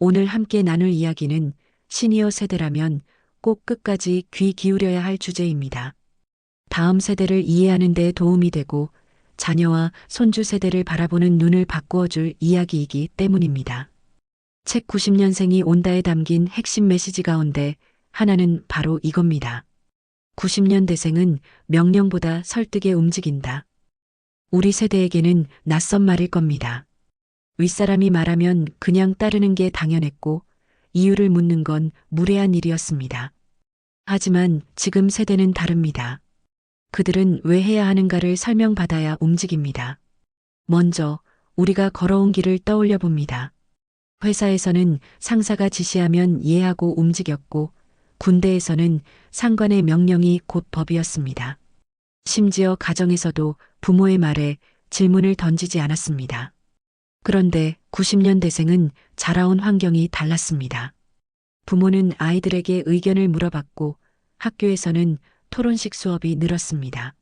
오늘 함께 나눌 이야기는 시니어 세대라면 꼭 끝까지 귀 기울여야 할 주제입니다. 다음 세대를 이해하는 데 도움이 되고 자녀와 손주 세대를 바라보는 눈을 바꾸어 줄 이야기이기 때문입니다. 책 90년생이 온다에 담긴 핵심 메시지 가운데 하나는 바로 이겁니다. 90년대생은 명령보다 설득에 움직인다. 우리 세대에게는 낯선 말일 겁니다. 윗사람이 말하면 그냥 따르는 게 당연했고 이유를 묻는 건 무례한 일이었습니다. 하지만 지금 세대는 다릅니다. 그들은 왜 해야 하는가를 설명받아야 움직입니다. 먼저 우리가 걸어온 길을 떠올려 봅니다. 회사에서는 상사가 지시하면 이해하고 움직였고 군대에서는 상관의 명령이 곧 법이었습니다. 심지어 가정에서도 부모의 말에 질문을 던지지 않았습니다. 그런데 90년대생은 자라온 환경이 달랐습니다. 부모는 아이들에게 의견을 물어봤고 학교에서는 토론식 수업이 늘었습니다.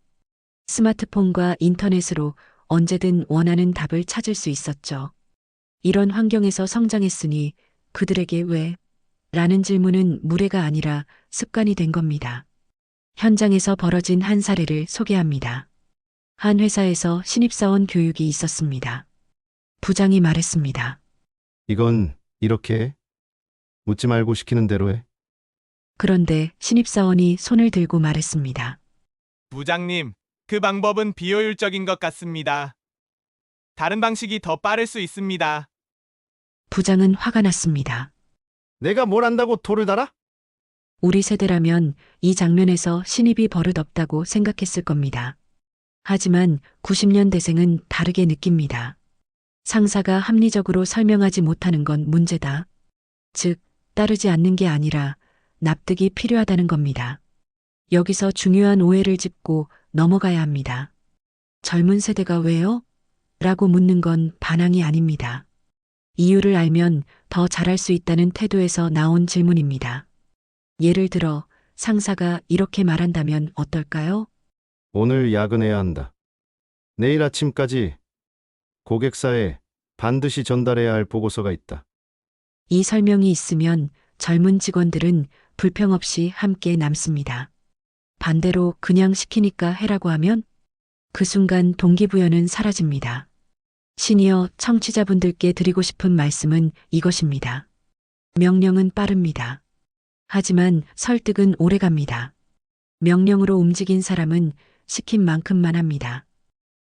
스마트폰과 인터넷으로 언제든 원하는 답을 찾을 수 있었죠. 이런 환경에서 성장했으니 그들에게 왜? 라는 질문은 무례가 아니라 습관이 된 겁니다. 현장에서 벌어진 한 사례를 소개합니다. 한 회사에서 신입사원 교육이 있었습니다. 부장이 말했습니다. 이건 이렇게 해. 묻지 말고 시키는 대로 해. 그런데 신입사원이 손을 들고 말했습니다. 부장님, 그 방법은 비효율적인 것 같습니다. 다른 방식이 더 빠를 수 있습니다. 부장은 화가 났습니다. 내가 뭘 안다고 돌을 달아? 우리 세대라면 이 장면에서 신입이 버릇없다고 생각했을 겁니다. 하지만 90년대생은 다르게 느낍니다. 상사가 합리적으로 설명하지 못하는 건 문제다. 즉, 따르지 않는 게 아니라 납득이 필요하다는 겁니다. 여기서 중요한 오해를 짚고 넘어가야 합니다. 젊은 세대가 왜요? 라고 묻는 건 반항이 아닙니다. 이유를 알면 더 잘할 수 있다는 태도에서 나온 질문입니다. 예를 들어 상사가 이렇게 말한다면 어떨까요? 오늘 야근해야 한다. 내일 아침까지 고객사에 반드시 전달해야 할 보고서가 있다. 이 설명이 있으면 젊은 직원들은 불평 없이 함께 남습니다. 반대로 그냥 시키니까 해라고 하면 그 순간 동기부여는 사라집니다. 시니어 청취자분들께 드리고 싶은 말씀은 이것입니다. 명령은 빠릅니다. 하지만 설득은 오래갑니다. 명령으로 움직인 사람은 시킨 만큼만 합니다.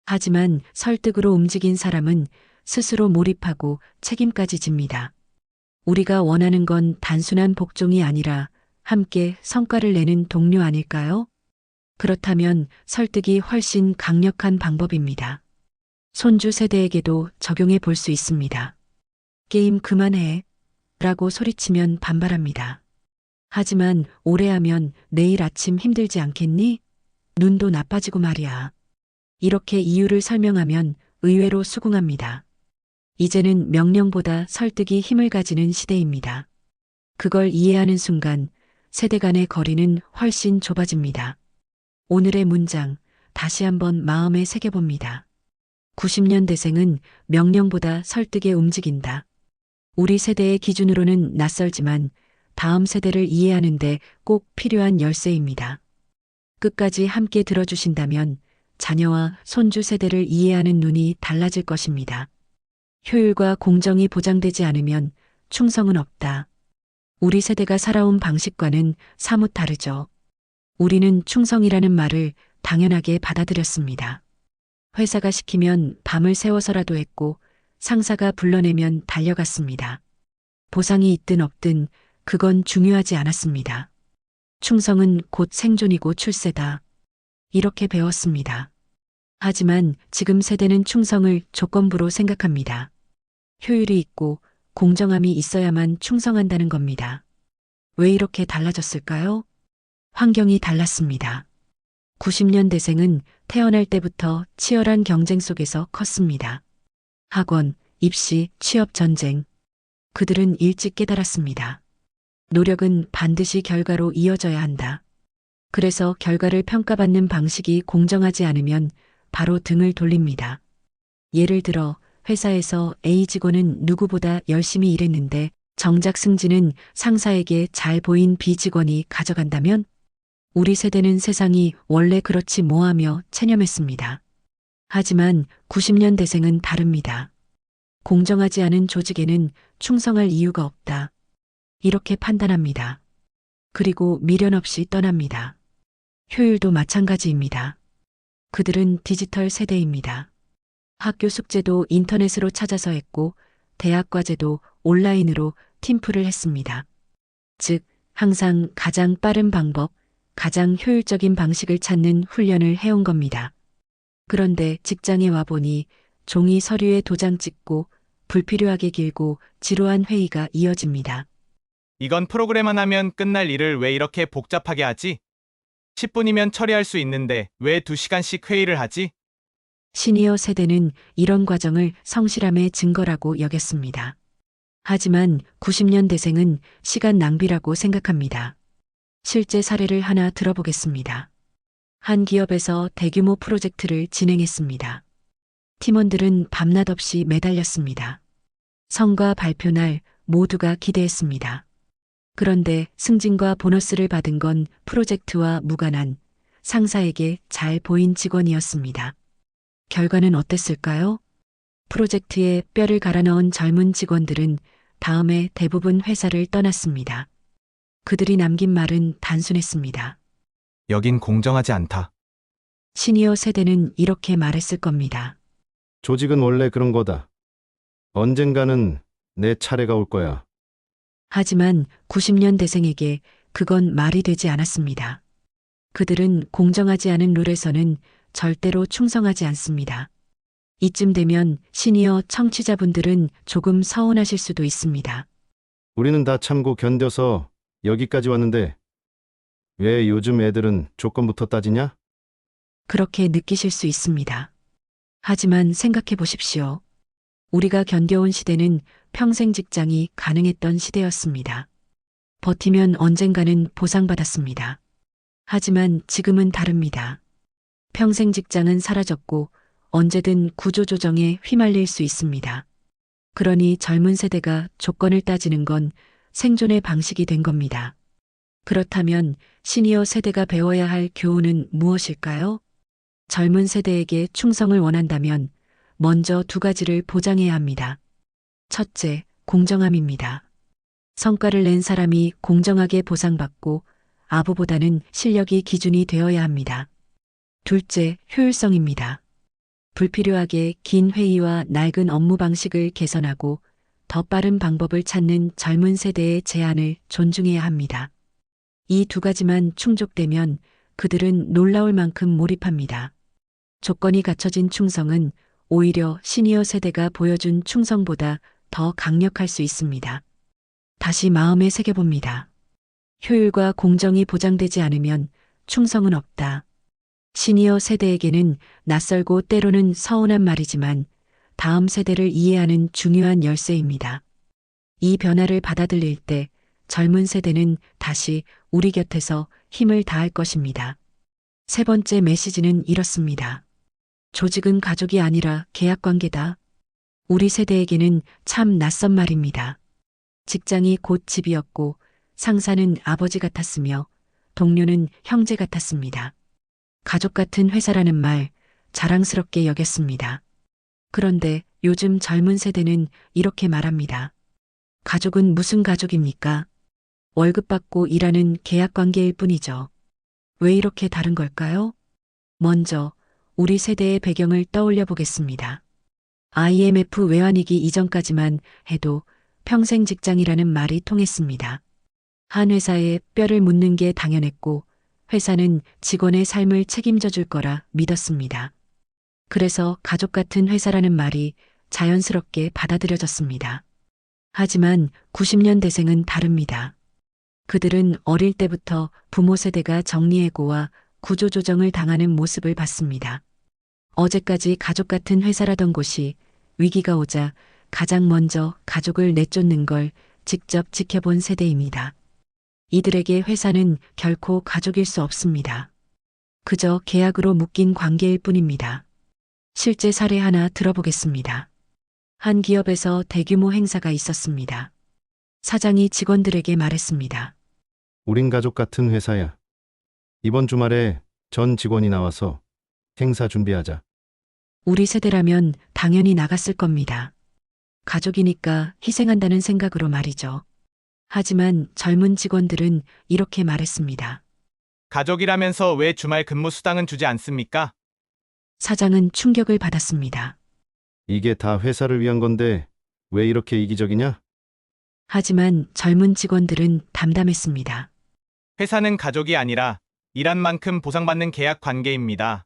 하지만 설득으로 움직인 사람은 스스로 몰입하고 책임까지 집니다. 우리가 원하는 건 단순한 복종이 아니라 함께 성과를 내는 동료 아닐까요? 그렇다면 설득이 훨씬 강력한 방법입니다. 손주 세대에게도 적용해 볼 수 있습니다. 게임 그만해 라고 소리치면 반발합니다. 하지만 오래 하면 내일 아침 힘들지 않겠니? 눈도 나빠지고 말이야. 이렇게 이유를 설명하면 의외로 수긍합니다. 이제는 명령보다 설득이 힘을 가지는 시대입니다. 그걸 이해하는 순간 세대 간의 거리는 훨씬 좁아집니다. 오늘의 문장 다시 한번 마음에 새겨봅니다. 90년대생은 명령보다 설득에 움직인다. 우리 세대의 기준으로는 낯설지만 다음 세대를 이해하는데 꼭 필요한 열쇠입니다. 끝까지 함께 들어주신다면 자녀와 손주 세대를 이해하는 눈이 달라질 것입니다. 효율과 공정이 보장되지 않으면 충성은 없다. 우리 세대가 살아온 방식과는 사뭇 다르죠. 우리는 충성이라는 말을 당연하게 받아들였습니다. 회사가 시키면 밤을 새워서라도 했고 상사가 불러내면 달려갔습니다. 보상이 있든 없든 그건 중요하지 않았습니다. 충성은 곧 생존이고 출세다. 이렇게 배웠습니다. 하지만 지금 세대는 충성을 조건부로 생각합니다. 효율이 있고 공정함이 있어야만 충성한다는 겁니다. 왜 이렇게 달라졌을까요? 환경이 달랐습니다. 90년대생은 태어날 때부터 치열한 경쟁 속에서 컸습니다. 학원, 입시, 취업 전쟁. 그들은 일찍 깨달았습니다. 노력은 반드시 결과로 이어져야 한다. 그래서 결과를 평가받는 방식이 공정하지 않으면 바로 등을 돌립니다. 예를 들어 회사에서 A 직원은 누구보다 열심히 일했는데 정작 승진은 상사에게 잘 보인 비직원이 가져간다면 우리 세대는 세상이 원래 그렇지 뭐하며 체념했습니다. 하지만 90년대생은 다릅니다. 공정하지 않은 조직에는 충성할 이유가 없다. 이렇게 판단합니다. 그리고 미련 없이 떠납니다. 효율도 마찬가지입니다. 그들은 디지털 세대입니다. 학교 숙제도 인터넷으로 찾아서 했고, 대학 과제도 온라인으로 팀플을 했습니다. 즉, 항상 가장 빠른 방법, 가장 효율적인 방식을 찾는 훈련을 해온 겁니다. 그런데 직장에 와보니 종이 서류에 도장 찍고 불필요하게 길고 지루한 회의가 이어집니다. 이건 프로그램 하나면 끝날 일을 왜 이렇게 복잡하게 하지? 10분이면 처리할 수 있는데 왜 2시간씩 회의를 하지? 시니어 세대는 이런 과정을 성실함의 증거라고 여겼습니다. 하지만 90년대생은 시간 낭비라고 생각합니다. 실제 사례를 하나 들어보겠습니다. 한 기업에서 대규모 프로젝트를 진행했습니다. 팀원들은 밤낮 없이 매달렸습니다. 성과 발표 날 모두가 기대했습니다. 그런데 승진과 보너스를 받은 건 프로젝트와 무관한 상사에게 잘 보인 직원이었습니다. 결과는 어땠을까요? 프로젝트에 뼈를 갈아 넣은 젊은 직원들은 다음에 대부분 회사를 떠났습니다. 그들이 남긴 말은 단순했습니다. 여긴 공정하지 않다. 시니어 세대는 이렇게 말했을 겁니다. 조직은 원래 그런 거다. 언젠가는 내 차례가 올 거야. 하지만 90년대생에게 그건 말이 되지 않았습니다. 그들은 공정하지 않은 룰에서는 절대로 충성하지 않습니다. 이쯤 되면 시니어 청취자분들은 조금 서운하실 수도 있습니다. 우리는 다 참고 견뎌서 여기까지 왔는데 왜 요즘 애들은 조건부터 따지냐? 그렇게 느끼실 수 있습니다. 하지만 생각해 보십시오. 우리가 견뎌온 시대는 평생 직장이 가능했던 시대였습니다. 버티면 언젠가는 보상받았습니다. 하지만 지금은 다릅니다. 평생 직장은 사라졌고 언제든 구조조정에 휘말릴 수 있습니다. 그러니 젊은 세대가 조건을 따지는 건 생존의 방식이 된 겁니다. 그렇다면 시니어 세대가 배워야 할 교훈은 무엇일까요? 젊은 세대에게 충성을 원한다면 먼저 2가지를 보장해야 합니다. 첫째, 공정함입니다. 성과를 낸 사람이 공정하게 보상받고 아부보다는 실력이 기준이 되어야 합니다. 둘째, 효율성입니다. 불필요하게 긴 회의와 낡은 업무 방식을 개선하고 더 빠른 방법을 찾는 젊은 세대의 제안을 존중해야 합니다. 이 2가지만 충족되면 그들은 놀라울 만큼 몰입합니다. 조건이 갖춰진 충성은 오히려 시니어 세대가 보여준 충성보다 더 강력할 수 있습니다. 다시 마음에 새겨봅니다. 효율과 공정이 보장되지 않으면 충성은 없다. 시니어 세대에게는 낯설고 때로는 서운한 말이지만 다음 세대를 이해하는 중요한 열쇠입니다. 이 변화를 받아들일 때 젊은 세대는 다시 우리 곁에서 힘을 다할 것입니다. 3번째 메시지는 이렇습니다. 조직은 가족이 아니라 계약관계다. 우리 세대에게는 참 낯선 말입니다. 직장이 곧 집이었고 상사는 아버지 같았으며 동료는 형제 같았습니다. 가족 같은 회사라는 말 자랑스럽게 여겼습니다. 그런데 요즘 젊은 세대는 이렇게 말합니다. 가족은 무슨 가족입니까? 월급 받고 일하는 계약관계일 뿐이죠. 왜 이렇게 다른 걸까요? 먼저 우리 세대의 배경을 떠올려 보겠습니다. IMF 외환위기 이전까지만 해도 평생 직장이라는 말이 통했습니다. 한 회사에 뼈를 묻는 게 당연했고 회사는 직원의 삶을 책임져 줄 거라 믿었습니다. 그래서 가족 같은 회사라는 말이 자연스럽게 받아들여졌습니다. 하지만 90년대생은 다릅니다. 그들은 어릴 때부터 부모 세대가 정리해고와 구조조정을 당하는 모습을 봤습니다. 어제까지 가족 같은 회사라던 곳이 위기가 오자 가장 먼저 가족을 내쫓는 걸 직접 지켜본 세대입니다. 이들에게 회사는 결코 가족일 수 없습니다. 그저 계약으로 묶인 관계일 뿐입니다. 실제 사례 하나 들어보겠습니다. 한 기업에서 대규모 행사가 있었습니다. 사장이 직원들에게 말했습니다. 우린 가족 같은 회사야. 이번 주말에 전 직원이 나와서 행사 준비하자. 우리 세대라면 당연히 나갔을 겁니다. 가족이니까 희생한다는 생각으로 말이죠. 하지만 젊은 직원들은 이렇게 말했습니다. 가족이라면서 왜 주말 근무 수당은 주지 않습니까? 사장은 충격을 받았습니다. 이게 다 회사를 위한 건데 왜 이렇게 이기적이냐? 하지만 젊은 직원들은 담담했습니다. 회사는 가족이 아니라 일한 만큼 보상받는 계약 관계입니다.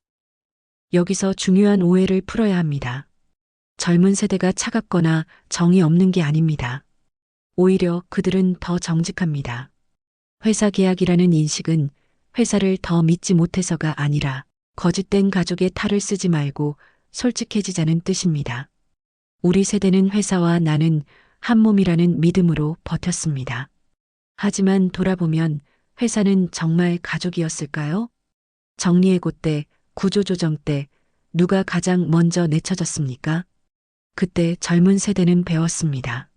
여기서 중요한 오해를 풀어야 합니다. 젊은 세대가 차갑거나 정이 없는 게 아닙니다. 오히려 그들은 더 정직합니다. 회사 계약이라는 인식은 회사를 더 믿지 못해서가 아니라 거짓된 가족의 탈을 쓰지 말고 솔직해지자는 뜻입니다. 우리 세대는 회사와 나는 한 몸이라는 믿음으로 버텼습니다. 하지만 돌아보면 회사는 정말 가족이었을까요? 정리해고 때, 구조조정 때 누가 가장 먼저 내쳐졌습니까? 그때 젊은 세대는 배웠습니다.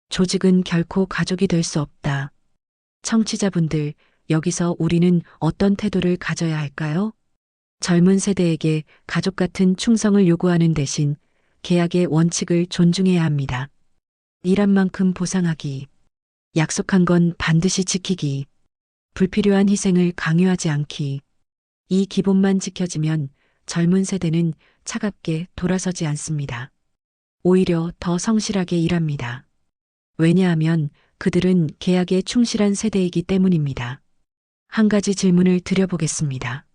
조직은 결코 가족이 될 수 없다. 청취자분들, 여기서 우리는 어떤 태도를 가져야 할까요? 젊은 세대에게 가족 같은 충성을 요구하는 대신 계약의 원칙을 존중해야 합니다. 일한 만큼 보상하기, 약속한 건 반드시 지키기, 불필요한 희생을 강요하지 않기. 이 기본만 지켜지면 젊은 세대는 차갑게 돌아서지 않습니다. 오히려 더 성실하게 일합니다. 왜냐하면 그들은 계약에 충실한 세대이기 때문입니다. 한 가지 질문을 드려보겠습니다.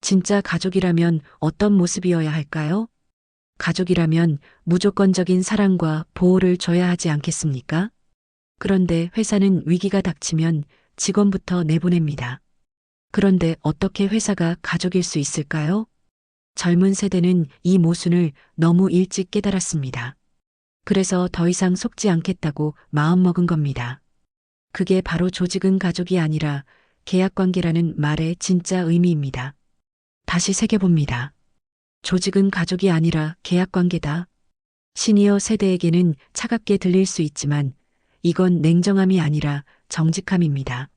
진짜 가족이라면 어떤 모습이어야 할까요? 가족이라면 무조건적인 사랑과 보호를 줘야 하지 않겠습니까? 그런데 회사는 위기가 닥치면 직원부터 내보냅니다. 그런데 어떻게 회사가 가족일 수 있을까요? 젊은 세대는 이 모순을 너무 일찍 깨달았습니다. 그래서 더 이상 속지 않겠다고 마음먹은 겁니다. 그게 바로 조직은 가족이 아니라 계약관계라는 말의 진짜 의미입니다. 다시 새겨봅니다. 조직은 가족이 아니라 계약관계다. 시니어 세대에게는 차갑게 들릴 수 있지만 이건 냉정함이 아니라 정직함입니다.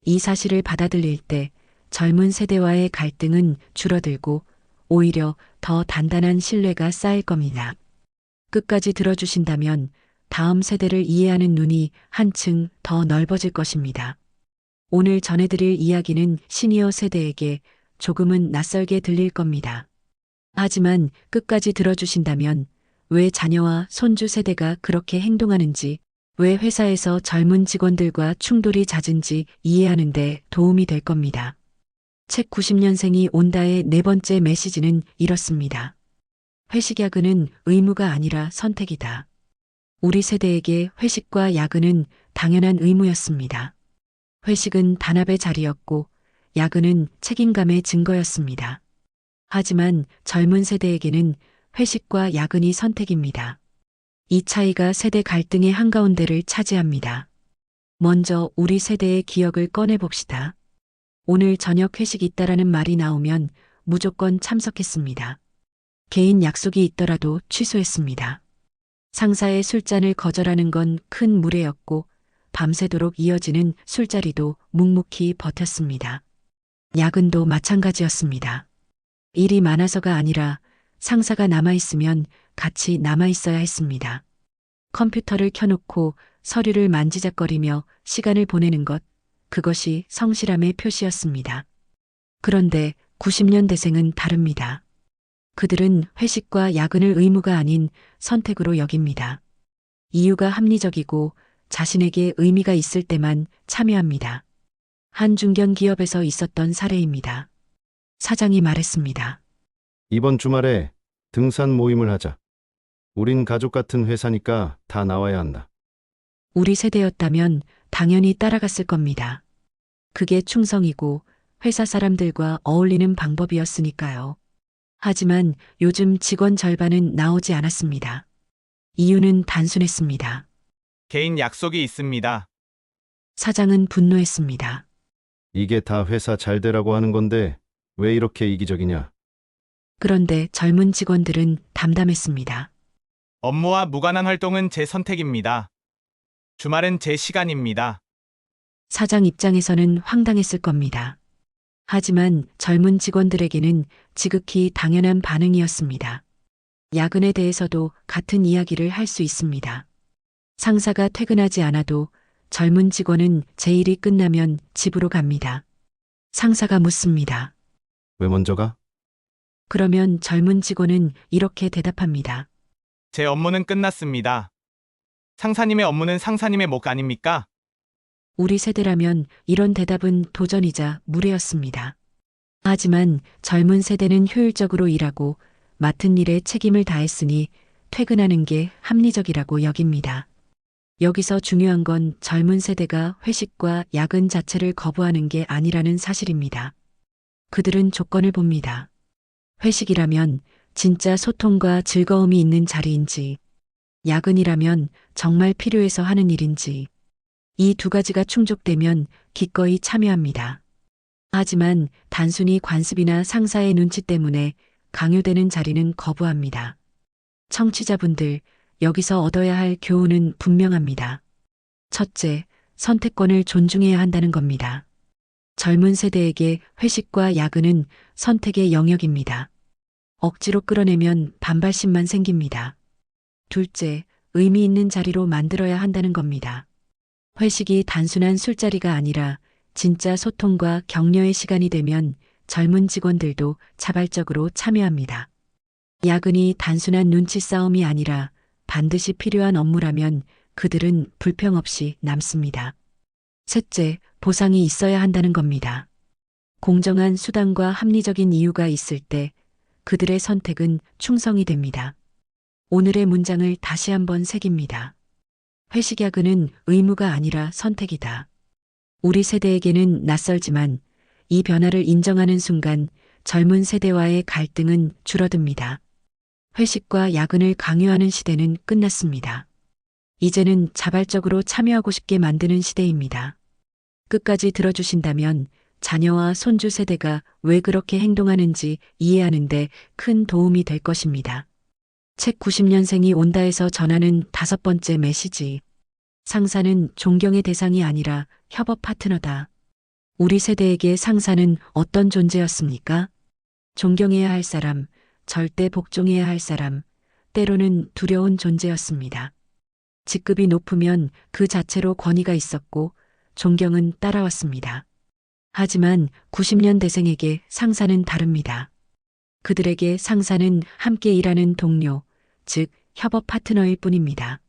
이 사실을 받아들일 때 젊은 세대와의 갈등은 줄어들고 오히려 더 단단한 신뢰가 쌓일 겁니다. 끝까지 들어주신다면 다음 세대를 이해하는 눈이 한층 더 넓어질 것입니다. 오늘 전해드릴 이야기는 시니어 세대에게 조금은 낯설게 들릴 겁니다. 하지만 끝까지 들어주신다면 왜 자녀와 손주 세대가 그렇게 행동하는지, 왜 회사에서 젊은 직원들과 충돌이 잦은지 이해하는 데 도움이 될 겁니다. 책 90년생이 온다의 네 번째 메시지는 이렇습니다. 회식 야근은 의무가 아니라 선택이다. 우리 세대에게 회식과 야근은 당연한 의무였습니다. 회식은 단합의 자리였고 야근은 책임감의 증거였습니다. 하지만 젊은 세대에게는 회식과 야근이 선택입니다. 이 차이가 세대 갈등의 한가운데를 차지합니다. 먼저 우리 세대의 기억을 꺼내봅시다. 오늘 저녁 회식 있다라는 말이 나오면 무조건 참석했습니다. 개인 약속이 있더라도 취소했습니다. 상사의 술잔을 거절하는 건 큰 무례였고 밤새도록 이어지는 술자리도 묵묵히 버텼습니다. 야근도 마찬가지였습니다. 일이 많아서가 아니라 상사가 남아있으면 같이 남아있어야 했습니다. 컴퓨터를 켜놓고 서류를 만지작거리며 시간을 보내는 것, 그것이 성실함의 표시였습니다. 그런데 90년대생은 다릅니다. 그들은 회식과 야근을 의무가 아닌 선택으로 여깁니다. 이유가 합리적이고 자신에게 의미가 있을 때만 참여합니다. 한 중견 기업에서 있었던 사례입니다. 사장이 말했습니다. 이번 주말에 등산 모임을 하자. 우린 가족 같은 회사니까 다 나와야 한다. 우리 세대였다면 당연히 따라갔을 겁니다. 그게 충성이고 회사 사람들과 어울리는 방법이었으니까요. 하지만 요즘 직원 절반은 나오지 않았습니다. 이유는 단순했습니다. 개인 약속이 있습니다. 사장은 분노했습니다. 이게 다 회사 잘 되라고 하는 건데 왜 이렇게 이기적이냐? 그런데 젊은 직원들은 담담했습니다. 업무와 무관한 활동은 제 선택입니다. 주말은 제 시간입니다. 사장 입장에서는 황당했을 겁니다. 하지만 젊은 직원들에게는 지극히 당연한 반응이었습니다. 야근에 대해서도 같은 이야기를 할 수 있습니다. 상사가 퇴근하지 않아도 젊은 직원은 제 일이 끝나면 집으로 갑니다. 상사가 묻습니다. 왜 먼저 가? 그러면 젊은 직원은 이렇게 대답합니다. 제 업무는 끝났습니다. 상사님의 업무는 상사님의 목 아닙니까? 우리 세대라면 이런 대답은 도전이자 무례였습니다. 하지만 젊은 세대는 효율적으로 일하고 맡은 일에 책임을 다했으니 퇴근하는 게 합리적이라고 여깁니다. 여기서 중요한 건 젊은 세대가 회식과 야근 자체를 거부하는 게 아니라는 사실입니다. 그들은 조건을 봅니다. 회식이라면 진짜 소통과 즐거움이 있는 자리인지, 야근이라면 정말 필요해서 하는 일인지, 이 두 가지가 충족되면 기꺼이 참여합니다. 하지만 단순히 관습이나 상사의 눈치 때문에 강요되는 자리는 거부합니다. 청취자분들, 여기서 얻어야 할 교훈은 분명합니다. 첫째, 선택권을 존중해야 한다는 겁니다. 젊은 세대에게 회식과 야근은 선택의 영역입니다. 억지로 끌어내면 반발심만 생깁니다. 둘째, 의미 있는 자리로 만들어야 한다는 겁니다. 회식이 단순한 술자리가 아니라 진짜 소통과 격려의 시간이 되면 젊은 직원들도 자발적으로 참여합니다. 야근이 단순한 눈치 싸움이 아니라 반드시 필요한 업무라면 그들은 불평 없이 남습니다. 셋째, 보상이 있어야 한다는 겁니다. 공정한 수단과 합리적인 이유가 있을 때 그들의 선택은 충성이 됩니다. 오늘의 문장을 다시 한번 새깁니다. 회식 야근은 의무가 아니라 선택이다. 우리 세대에게는 낯설지만 이 변화를 인정하는 순간 젊은 세대와의 갈등은 줄어듭니다. 회식과 야근을 강요하는 시대는 끝났습니다. 이제는 자발적으로 참여하고 싶게 만드는 시대입니다. 끝까지 들어주신다면 자녀와 손주 세대가 왜 그렇게 행동하는지 이해하는데 큰 도움이 될 것입니다. 책 90년생이 온다에서 전하는 5번째 메시지. 상사는 존경의 대상이 아니라 협업 파트너다. 우리 세대에게 상사는 어떤 존재였습니까? 존경해야 할 사람, 절대 복종해야 할 사람, 때로는 두려운 존재였습니다. 직급이 높으면 그 자체로 권위가 있었고 존경은 따라왔습니다. 하지만 90년대생에게 상사는 다릅니다. 그들에게 상사는 함께 일하는 동료, 즉 협업 파트너일 뿐입니다.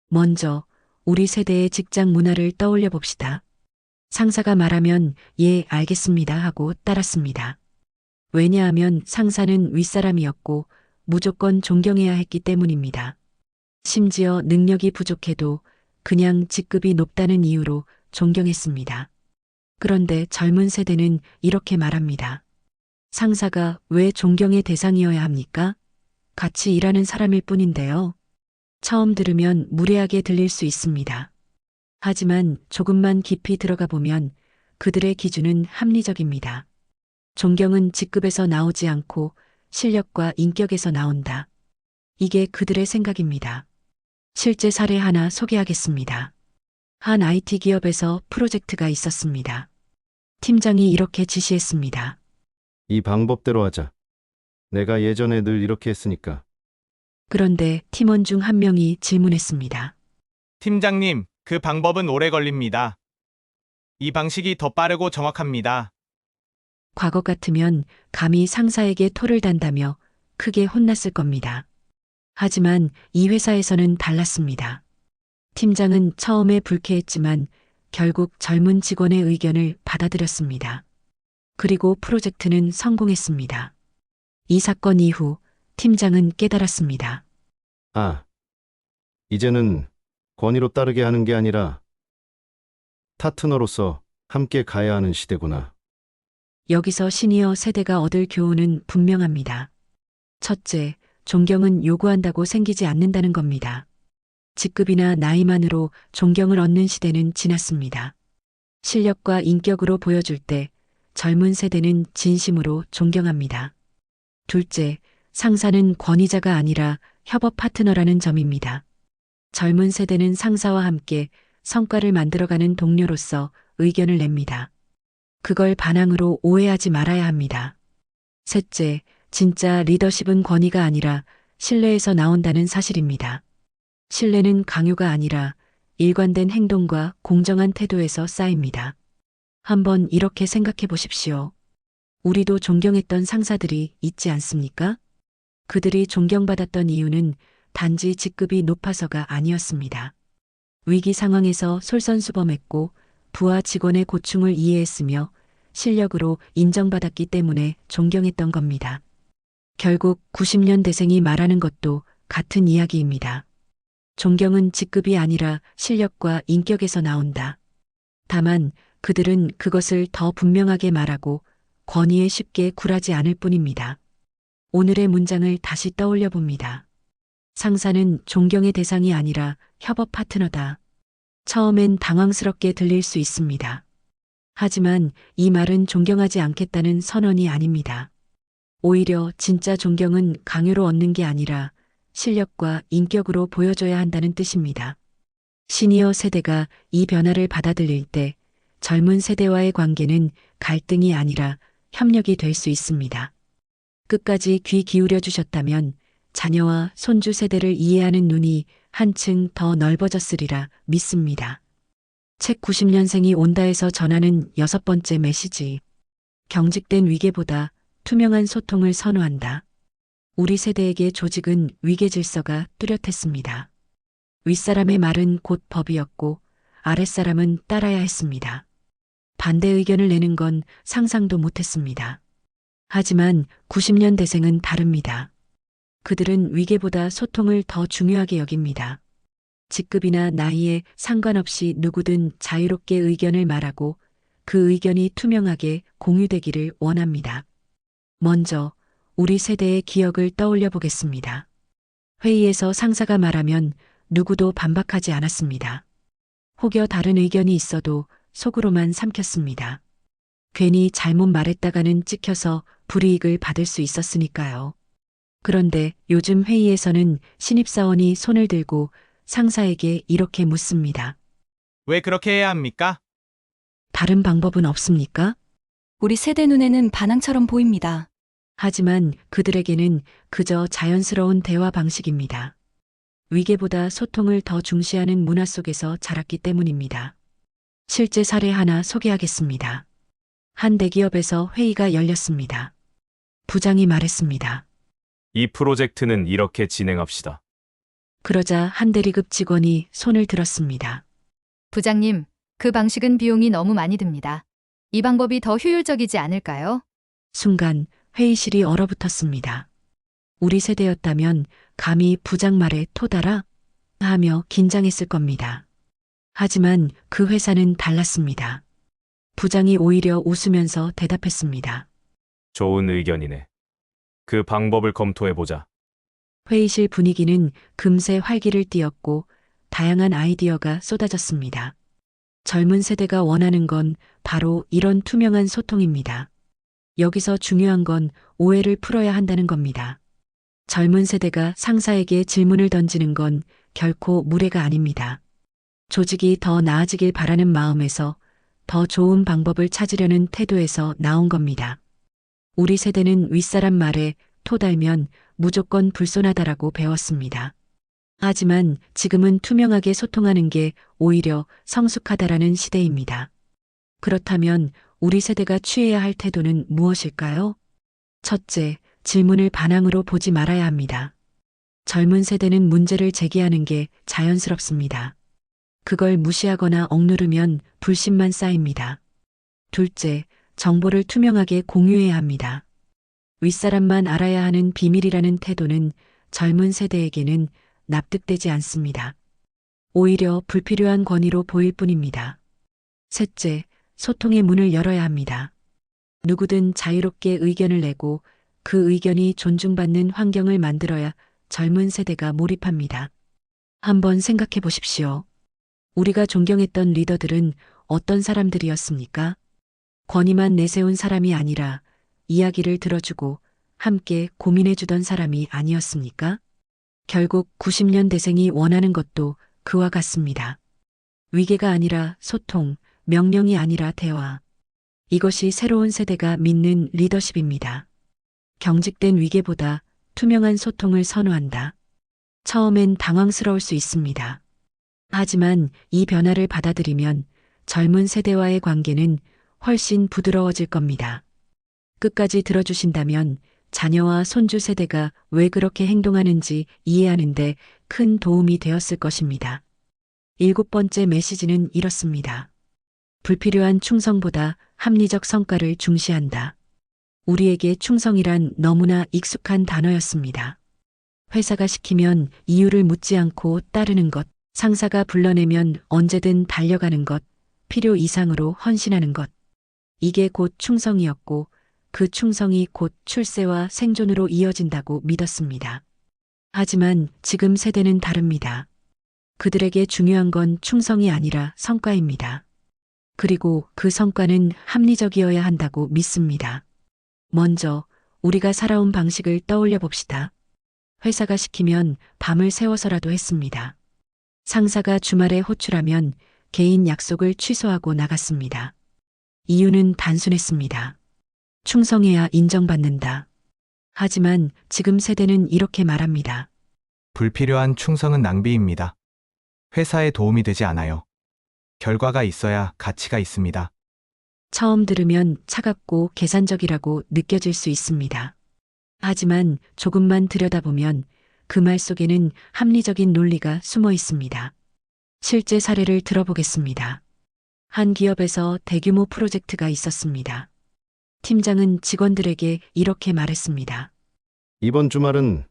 먼저 우리 세대의 직장 문화를 떠올려 봅시다. 상사가 말하면 예, 알겠습니다 하고 따랐습니다. 왜냐하면 상사는 윗사람이었고 무조건 존경해야 했기 때문입니다. 심지어 능력이 부족해도 그냥 직급이 높다는 이유로 존경했습니다. 그런데 젊은 세대는 이렇게 말합니다. 상사가 왜 존경의 대상이어야 합니까? 같이 일하는 사람일 뿐인데요. 처음 들으면 무례하게 들릴 수 있습니다. 하지만 조금만 깊이 들어가 보면 그들의 기준은 합리적입니다. 존경은 직급에서 나오지 않고 실력과 인격에서 나온다. 이게 그들의 생각입니다. 실제 사례 하나 소개하겠습니다. 한 IT 기업에서 프로젝트가 있었습니다. 팀장이 이렇게 지시했습니다. 이 방법대로 하자. 내가 예전에 늘 이렇게 했으니까. 그런데 팀원 중 한 명이 질문했습니다. 팀장님, 그 방법은 오래 걸립니다. 이 방식이 더 빠르고 정확합니다. 과거 같으면 감히 상사에게 토를 단다며 크게 혼났을 겁니다. 하지만 이 회사에서는 달랐습니다. 팀장은 처음에 불쾌했지만 결국 젊은 직원의 의견을 받아들였습니다. 그리고 프로젝트는 성공했습니다. 이 사건 이후 팀장은 깨달았습니다. 아, 이제는 권위로 따르게 하는 게 아니라 파트너로서 함께 가야 하는 시대구나. 여기서 시니어 세대가 얻을 교훈은 분명합니다. 첫째, 존경은 요구한다고 생기지 않는다는 겁니다. 직급이나 나이만으로 존경을 얻는 시대는 지났습니다. 실력과 인격으로 보여줄 때 젊은 세대는 진심으로 존경합니다. 둘째, 상사는 권위자가 아니라 협업 파트너라는 점입니다. 젊은 세대는 상사와 함께 성과를 만들어가는 동료로서 의견을 냅니다. 그걸 반항으로 오해하지 말아야 합니다. 셋째, 진짜 리더십은 권위가 아니라 신뢰에서 나온다는 사실입니다. 신뢰는 강요가 아니라 일관된 행동과 공정한 태도에서 쌓입니다. 한번 이렇게 생각해 보십시오. 우리도 존경했던 상사들이 있지 않습니까? 그들이 존경받았던 이유는 단지 직급이 높아서가 아니었습니다. 위기 상황에서 솔선수범했고 부하 직원의 고충을 이해했으며 실력으로 인정받았기 때문에 존경했던 겁니다. 결국 90년대생이 말하는 것도 같은 이야기입니다. 존경은 직급이 아니라 실력과 인격에서 나온다. 다만 그들은 그것을 더 분명하게 말하고 권위에 쉽게 굴하지 않을 뿐입니다. 오늘의 문장을 다시 떠올려 봅니다. 상사는 존경의 대상이 아니라 협업 파트너다. 처음엔 당황스럽게 들릴 수 있습니다. 하지만 이 말은 존경하지 않겠다는 선언이 아닙니다. 오히려 진짜 존경은 강요로 얻는 게 아니라 실력과 인격으로 보여줘야 한다는 뜻입니다. 시니어 세대가 이 변화를 받아들일 때 젊은 세대와의 관계는 갈등이 아니라 협력이 될 수 있습니다. 끝까지 귀 기울여 주셨다면 자녀와 손주 세대를 이해하는 눈이 한층 더 넓어졌으리라 믿습니다. 책 90년생이 온다에서 전하는 6번째 메시지. 경직된 위계보다 투명한 소통을 선호한다. 우리 세대에게 조직은 위계 질서가 뚜렷했습니다. 윗사람의 말은 곧 법이었고 아랫사람은 따라야 했습니다. 반대 의견을 내는 건 상상도 못했습니다. 하지만 90년대생은 다릅니다. 그들은 위계보다 소통을 더 중요하게 여깁니다. 직급이나 나이에 상관없이 누구든 자유롭게 의견을 말하고 그 의견이 투명하게 공유되기를 원합니다. 먼저 우리 세대의 기억을 떠올려 보겠습니다. 회의에서 상사가 말하면 누구도 반박하지 않았습니다. 혹여 다른 의견이 있어도 속으로만 삼켰습니다. 괜히 잘못 말했다가는 찍혀서 불이익을 받을 수 있었으니까요. 그런데 요즘 회의에서는 신입사원이 손을 들고 상사에게 이렇게 묻습니다. 왜 그렇게 해야 합니까? 다른 방법은 없습니까? 우리 세대 눈에는 반항처럼 보입니다. 하지만 그들에게는 그저 자연스러운 대화 방식입니다. 위계보다 소통을 더 중시하는 문화 속에서 자랐기 때문입니다. 실제 사례 하나 소개하겠습니다. 한 대기업에서 회의가 열렸습니다. 부장이 말했습니다. 이 프로젝트는 이렇게 진행합시다. 그러자 한 대리급 직원이 손을 들었습니다. 부장님, 그 방식은 비용이 너무 많이 듭니다. 이 방법이 더 효율적이지 않을까요? 순간 회의실이 얼어붙었습니다. 우리 세대였다면 감히 부장 말에 토달아? 하며 긴장했을 겁니다. 하지만 그 회사는 달랐습니다. 부장이 오히려 웃으면서 대답했습니다. 좋은 의견이네. 그 방법을 검토해보자. 회의실 분위기는 금세 활기를 띠었고 다양한 아이디어가 쏟아졌습니다. 젊은 세대가 원하는 건 바로 이런 투명한 소통입니다. 여기서 중요한 건 오해를 풀어야 한다는 겁니다. 젊은 세대가 상사에게 질문을 던지는 건 결코 무례가 아닙니다. 조직이 더 나아지길 바라는 마음에서 더 좋은 방법을 찾으려는 태도에서 나온 겁니다. 우리 세대는 윗사람 말에 토달면 무조건 불손하다라고 배웠습니다. 하지만 지금은 투명하게 소통하는 게 오히려 성숙하다라는 시대입니다. 그렇다면 우리 세대가 취해야 할 태도는 무엇일까요? 첫째, 질문을 반항으로 보지 말아야 합니다. 젊은 세대는 문제를 제기하는 게 자연스럽습니다. 그걸 무시하거나 억누르면 불신만 쌓입니다. 둘째, 정보를 투명하게 공유해야 합니다. 윗사람만 알아야 하는 비밀이라는 태도는 젊은 세대에게는 납득되지 않습니다. 오히려 불필요한 권위로 보일 뿐입니다. 셋째, 소통의 문을 열어야 합니다. 누구든 자유롭게 의견을 내고 그 의견이 존중받는 환경을 만들어야 젊은 세대가 몰입합니다. 한번 생각해 보십시오. 우리가 존경했던 리더들은 어떤 사람들이었습니까? 권위만 내세운 사람이 아니라 이야기를 들어주고 함께 고민해주던 사람이 아니었습니까? 결국 90년대생이 원하는 것도 그와 같습니다. 위계가 아니라 소통, 명령이 아니라 대화. 이것이 새로운 세대가 믿는 리더십입니다. 경직된 위계보다 투명한 소통을 선호한다. 처음엔 당황스러울 수 있습니다. 하지만 이 변화를 받아들이면 젊은 세대와의 관계는 훨씬 부드러워질 겁니다. 끝까지 들어주신다면 자녀와 손주 세대가 왜 그렇게 행동하는지 이해하는데 큰 도움이 되었을 것입니다. 7번째 메시지는 이렇습니다. 불필요한 충성보다 합리적 성과를 중시한다. 우리에게 충성이란 너무나 익숙한 단어였습니다. 회사가 시키면 이유를 묻지 않고 따르는 것, 상사가 불러내면 언제든 달려가는 것, 필요 이상으로 헌신하는 것. 이게 곧 충성이었고 그 충성이 곧 출세와 생존으로 이어진다고 믿었습니다. 하지만 지금 세대는 다릅니다. 그들에게 중요한 건 충성이 아니라 성과입니다. 그리고 그 성과는 합리적이어야 한다고 믿습니다. 먼저 우리가 살아온 방식을 떠올려 봅시다. 회사가 시키면 밤을 새워서라도 했습니다. 상사가 주말에 호출하면 개인 약속을 취소하고 나갔습니다. 이유는 단순했습니다. 충성해야 인정받는다. 하지만 지금 세대는 이렇게 말합니다. 불필요한 충성은 낭비입니다. 회사에 도움이 되지 않아요. 결과가 있어야 가치가 있습니다. 처음 들으면 차갑고 계산적이라고 느껴질 수 있습니다. 하지만 조금만 들여다보면 그 말 속에는 합리적인 논리가 숨어 있습니다. 실제 사례를 들어보겠습니다. 한 기업에서 대규모 프로젝트가 있었습니다. 팀장은 직원들에게 이렇게 말했습니다. 이번 주말은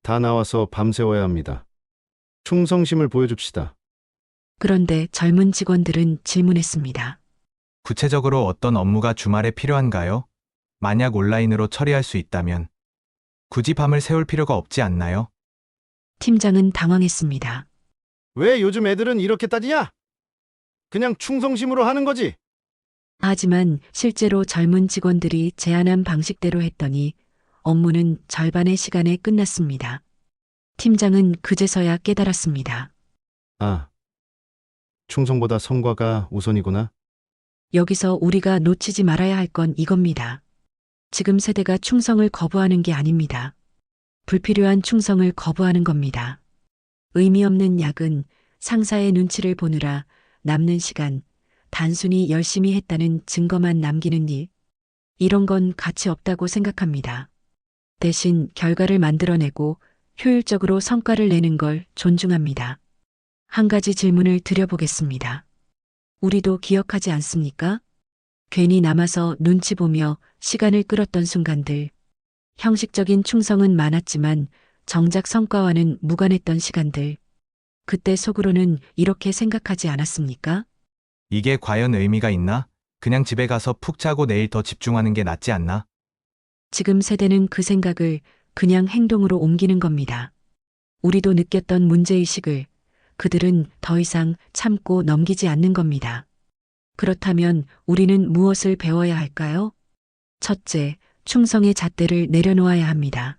다 나와서 밤새워야 합니다. 충성심을 보여줍시다. 그런데 젊은 직원들은 질문했습니다. 구체적으로 어떤 업무가 주말에 필요한가요? 만약 온라인으로 처리할 수 있다면 굳이 밤을 새울 필요가 없지 않나요? 팀장은 당황했습니다. 왜 요즘 애들은 이렇게 따지냐? 그냥 충성심으로 하는 거지. 하지만 실제로 젊은 직원들이 제안한 방식대로 했더니 업무는 절반의 시간에 끝났습니다. 팀장은 그제서야 깨달았습니다. 아, 충성보다 성과가 우선이구나. 여기서 우리가 놓치지 말아야 할 건 이겁니다. 지금 세대가 충성을 거부하는 게 아닙니다. 불필요한 충성을 거부하는 겁니다. 의미 없는 야근, 상사의 눈치를 보느라 남는 시간, 단순히 열심히 했다는 증거만 남기는 일. 이런 건 가치 없다고 생각합니다. 대신 결과를 만들어내고 효율적으로 성과를 내는 걸 존중합니다. 한 가지 질문을 드려보겠습니다. 우리도 기억하지 않습니까? 괜히 남아서 눈치 보며 시간을 끌었던 순간들. 형식적인 충성은 많았지만 정작 성과와는 무관했던 시간들. 그때 속으로는 이렇게 생각하지 않았습니까? 이게 과연 의미가 있나? 그냥 집에 가서 푹 자고 내일 더 집중하는 게 낫지 않나? 지금 세대는 그 생각을 그냥 행동으로 옮기는 겁니다. 우리도 느꼈던 문제의식을 그들은 더 이상 참고 넘기지 않는 겁니다. 그렇다면 우리는 무엇을 배워야 할까요? 첫째, 충성의 잣대를 내려놓아야 합니다.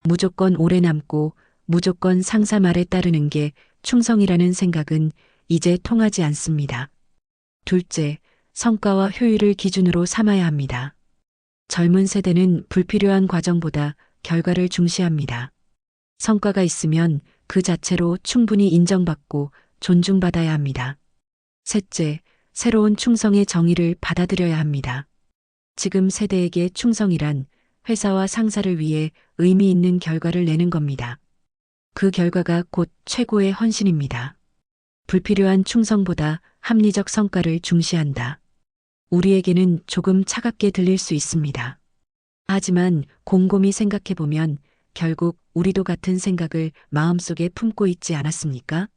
무조건 오래 남고 무조건 상사 말에 따르는 게 충성이라는 생각은 이제 통하지 않습니다. 둘째, 성과와 효율을 기준으로 삼아야 합니다. 젊은 세대는 불필요한 과정보다 결과를 중시합니다. 성과가 있으면 그 자체로 충분히 인정받고 존중받아야 합니다. 셋째, 새로운 충성의 정의를 받아들여야 합니다. 지금 세대에게 충성이란 회사와 상사를 위해 의미 있는 결과를 내는 겁니다. 그 결과가 곧 최고의 헌신입니다. 불필요한 충성보다 합리적 성과를 중시한다. 우리에게는 조금 차갑게 들릴 수 있습니다. 하지만 곰곰이 생각해보면 결국 우리도 같은 생각을 마음속에 품고 있지 않았습니까?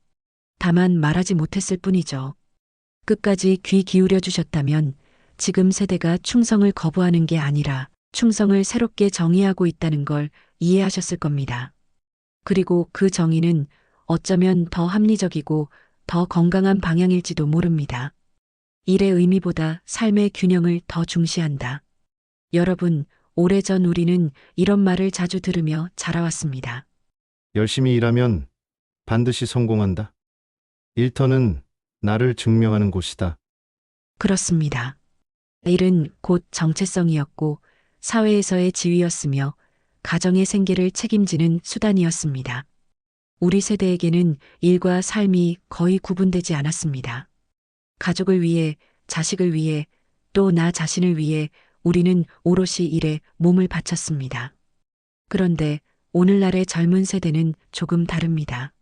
다만 말하지 못했을 뿐이죠. 끝까지 귀 기울여 주셨다면 지금 세대가 충성을 거부하는 게 아니라 충성을 새롭게 정의하고 있다는 걸 이해하셨을 겁니다. 그리고 그 정의는 어쩌면 더 합리적이고 더 건강한 방향일지도 모릅니다. 일의 의미보다 삶의 균형을 더 중시한다. 여러분, 오래전 우리는 이런 말을 자주 들으며 자라왔습니다. 열심히 일하면 반드시 성공한다. 일터는 나를 증명하는 곳이다. 그렇습니다. 일은 곧 정체성이었고 사회에서의 지위였으며 가정의 생계를 책임지는 수단이었습니다. 우리 세대에게는 일과 삶이 거의 구분되지 않았습니다. 가족을 위해, 자식을 위해, 또 나 자신을 위해 우리는 오롯이 일에 몸을 바쳤습니다. 그런데 오늘날의 젊은 세대는 조금 다릅니다.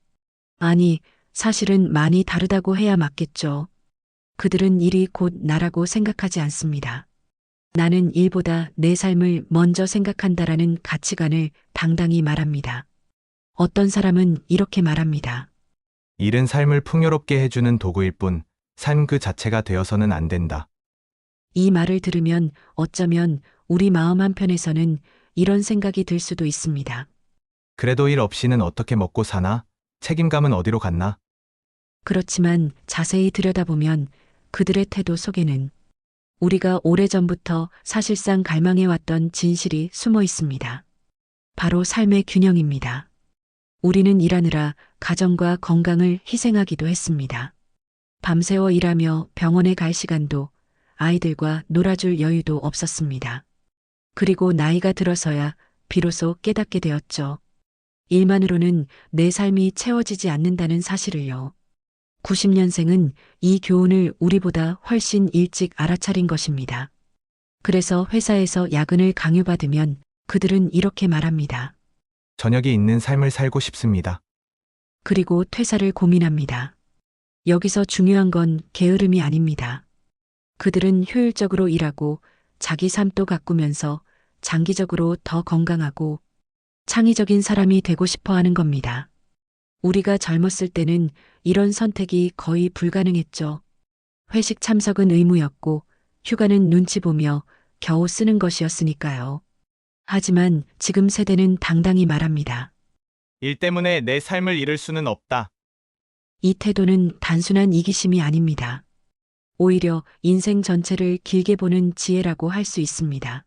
아니, 사실은 많이 다르다고 해야 맞겠죠. 그들은 일이 곧 나라고 생각하지 않습니다. 나는 일보다 내 삶을 먼저 생각한다라는 가치관을 당당히 말합니다. 어떤 사람은 이렇게 말합니다. 일은 삶을 풍요롭게 해주는 도구일 뿐, 삶 그 자체가 되어서는 안 된다. 이 말을 들으면 어쩌면 우리 마음 한편에서는 이런 생각이 들 수도 있습니다. 그래도 일 없이는 어떻게 먹고 사나? 책임감은 어디로 갔나? 그렇지만 자세히 들여다보면 그들의 태도 속에는 우리가 오래전부터 사실상 갈망해왔던 진실이 숨어 있습니다. 바로 삶의 균형입니다. 우리는 일하느라 가정과 건강을 희생하기도 했습니다. 밤새워 일하며 병원에 갈 시간도 아이들과 놀아줄 여유도 없었습니다. 그리고 나이가 들어서야 비로소 깨닫게 되었죠. 일만으로는 내 삶이 채워지지 않는다는 사실을요. 90년생은 이 교훈을 우리보다 훨씬 일찍 알아차린 것입니다. 그래서 회사에서 야근을 강요받으면 그들은 이렇게 말합니다. 저녁이 있는 삶을 살고 싶습니다. 그리고 퇴사를 고민합니다. 여기서 중요한 건 게으름이 아닙니다. 그들은 효율적으로 일하고 자기 삶도 가꾸면서 장기적으로 더 건강하고 창의적인 사람이 되고 싶어 하는 겁니다. 우리가 젊었을 때는 이런 선택이 거의 불가능했죠. 회식 참석은 의무였고 휴가는 눈치 보며 겨우 쓰는 것이었으니까요. 하지만 지금 세대는 당당히 말합니다. 일 때문에 내 삶을 잃을 수는 없다. 이 태도는 단순한 이기심이 아닙니다. 오히려 인생 전체를 길게 보는 지혜라고 할 수 있습니다.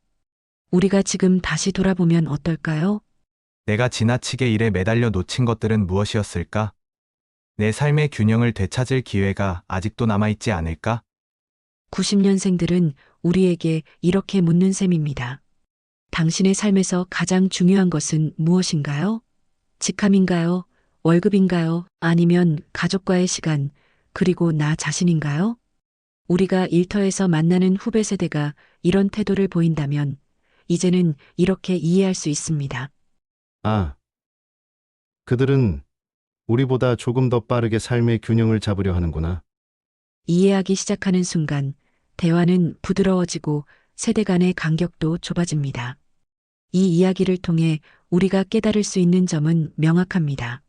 우리가 지금 다시 돌아보면 어떨까요? 내가 지나치게 일에 매달려 놓친 것들은 무엇이었을까? 내 삶의 균형을 되찾을 기회가 아직도 남아있지 않을까? 90년생들은 우리에게 이렇게 묻는 셈입니다. 당신의 삶에서 가장 중요한 것은 무엇인가요? 직함인가요? 월급인가요? 아니면 가족과의 시간, 그리고 나 자신인가요? 우리가 일터에서 만나는 후배 세대가 이런 태도를 보인다면 이제는 이렇게 이해할 수 있습니다. 아, 그들은 우리보다 조금 더 빠르게 삶의 균형을 잡으려 하는구나. 이해하기 시작하는 순간 대화는 부드러워지고 세대 간의 간격도 좁아집니다. 이 이야기를 통해 우리가 깨달을 수 있는 점은 명확합니다.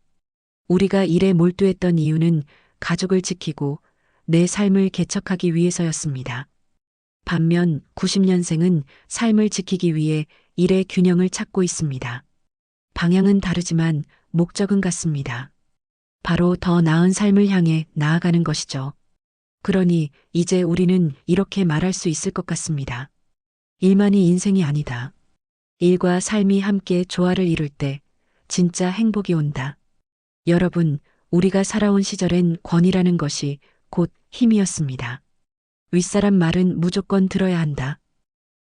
우리가 일에 몰두했던 이유는 가족을 지키고 내 삶을 개척하기 위해서였습니다. 반면 90년생은 삶을 지키기 위해 일의 균형을 찾고 있습니다. 방향은 다르지만 목적은 같습니다. 바로 더 나은 삶을 향해 나아가는 것이죠. 그러니 이제 우리는 이렇게 말할 수 있을 것 같습니다. 일만이 인생이 아니다. 일과 삶이 함께 조화를 이룰 때 진짜 행복이 온다. 여러분, 우리가 살아온 시절엔 권위라는 것이 곧 힘이었습니다. 윗사람 말은 무조건 들어야 한다.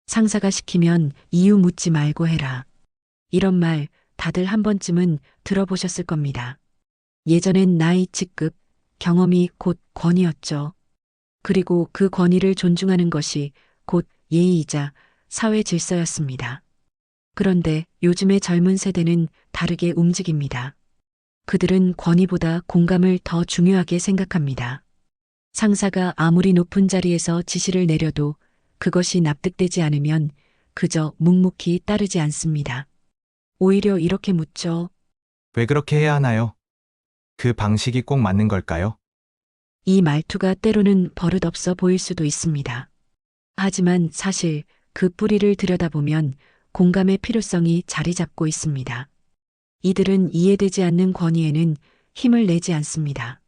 상사가 시키면 이유 묻지 말고 해라. 이런 말 다들 한 번쯤은 들어보셨을 겁니다. 예전엔 나이, 직급, 경험이 곧 권위였죠. 그리고 그 권위를 존중하는 것이 곧 예의이자 사회 질서였습니다. 그런데 요즘의 젊은 세대는 다르게 움직입니다. 그들은 권위보다 공감을 더 중요하게 생각합니다. 상사가 아무리 높은 자리에서 지시를 내려도 그것이 납득되지 않으면 그저 묵묵히 따르지 않습니다. 오히려 이렇게 묻죠. 왜 그렇게 해야 하나요? 그 방식이 꼭 맞는 걸까요? 이 말투가 때로는 버릇없어 보일 수도 있습니다. 하지만 사실 그 뿌리를 들여다보면 공감의 필요성이 자리 잡고 있습니다. 이들은 이해되지 않는 권위에는 힘을 내지 않습니다.